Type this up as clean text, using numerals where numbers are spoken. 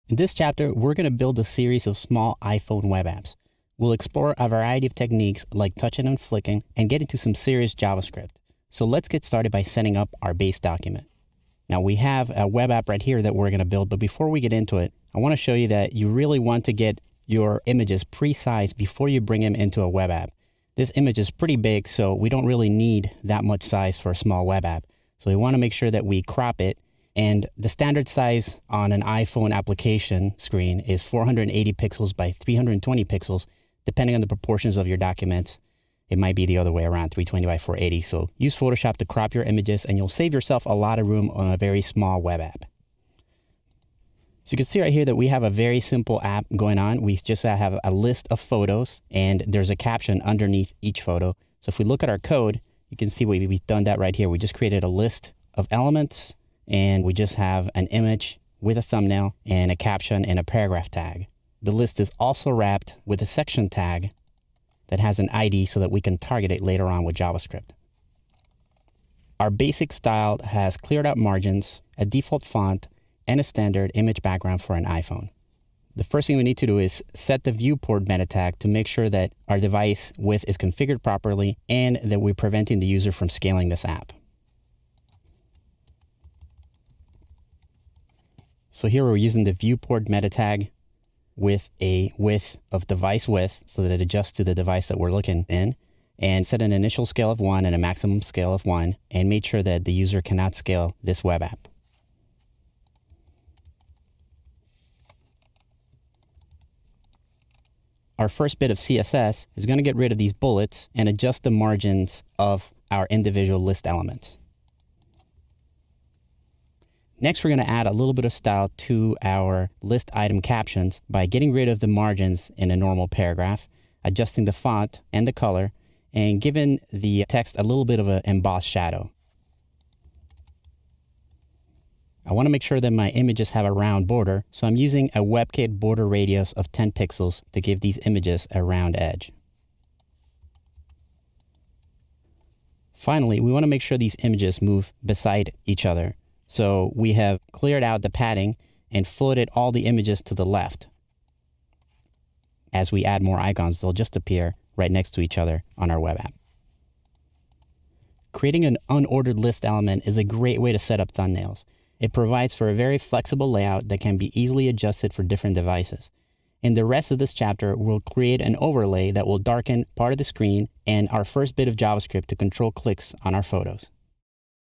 In this chapter, we're going to build a series of small iPhone web apps. We'll explore a variety of techniques like touching and flicking and get into some serious JavaScript. So let's get started by setting up our base document. Now we have a web app right here that we're going to build, but before we get into it, I want to show you that you really want to get your images pre-sized before you bring them into a web app. This image is pretty big, so we don't really need that much size for a small web app. So we want to make sure that we crop it. And the standard size on an iPhone application screen is 480 pixels by 320 pixels, depending on the proportions of your documents. It might be the other way around, 320 by 480. So use Photoshop to crop your images and you'll save yourself a lot of room on a very small web app. So you can see right here that we have a very simple app going on. We just have a list of photos and there's a caption underneath each photo. So if we look at our code, you can see we've done that right here. We just created a list of elements and we just have an image with a thumbnail and a caption and a paragraph tag. The list is also wrapped with a section tag that has an ID so that we can target it later on with JavaScript. Our basic style has cleared out margins, a default font, and a standard image background for an iPhone. The first thing we need to do is set the viewport meta tag to make sure that our device width is configured properly and that we're preventing the user from scaling this app. So here we're using the viewport meta tag with a width of device width so that it adjusts to the device that we're looking in, and set an initial scale of 1 and a maximum scale of 1 and make sure that the user cannot scale this web app. Our first bit of CSS is going to get rid of these bullets and adjust the margins of our individual list elements. Next, we're going to add a little bit of style to our list item captions by getting rid of the margins in a normal paragraph, adjusting the font and the color, and giving the text a little bit of an embossed shadow. I want to make sure that my images have a round border, so I'm using a WebKit border radius of 10 pixels to give these images a round edge. Finally, we want to make sure these images move beside each other. So we have cleared out the padding and floated all the images to the left. As we add more icons, they'll just appear right next to each other on our web app. Creating an unordered list element is a great way to set up thumbnails. It provides for a very flexible layout that can be easily adjusted for different devices. In the rest of this chapter, we'll create an overlay that will darken part of the screen and our first bit of JavaScript to control clicks on our photos.